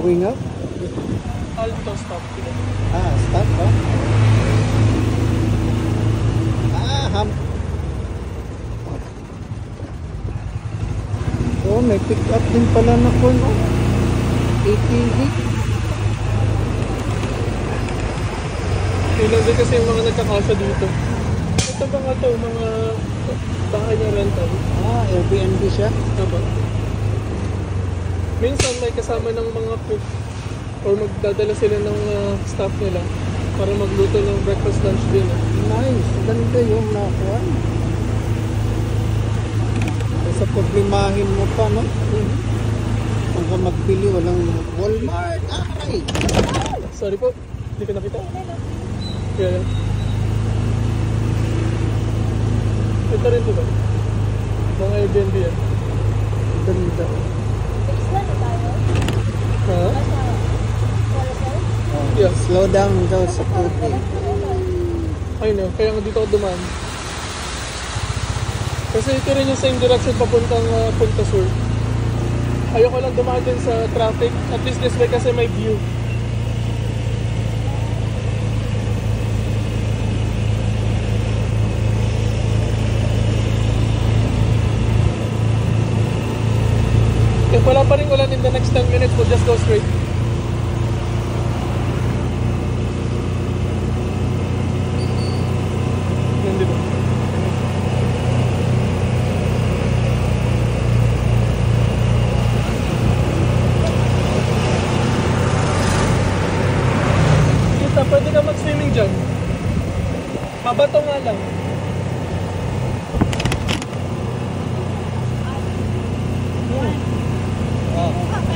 Going up? Alto stop. Ah, stop ba? Ah, hump. Oh, may pick up din pala na po, no? ATV. Ilan din kasi yung mga nagkakasya dito. Ito ba nga to, mga bahay na rental? Ah, Airbnb siya? Tama. Minsan may kasama ng mga cook or magdadala sila ng staff nila para magluto ng breakfast lunch din. Nice. Ganda yung nakuha. Sa problemahin mo pa, no? Kung ka magbili, walang Walmart. Ay! Sorry po, hindi ko nakita. Yeah. Ito rin po ba? Mga Airbnb yan. Ganda. Ha? Oh, Yeah. slow down daw sa tubig. I know, kaya nga dito ako dumaan. Kasi ito rin yung same direction papuntang Punta Sur. Ayoko lang dumaan din sa traffic. At least this way kasi may view. If wala pa rin ulan in the next 10 minutes, we'll just go straight. Nandito. Kita, pwede ka mag-swimming dyan. Mabato nga lang. Oh.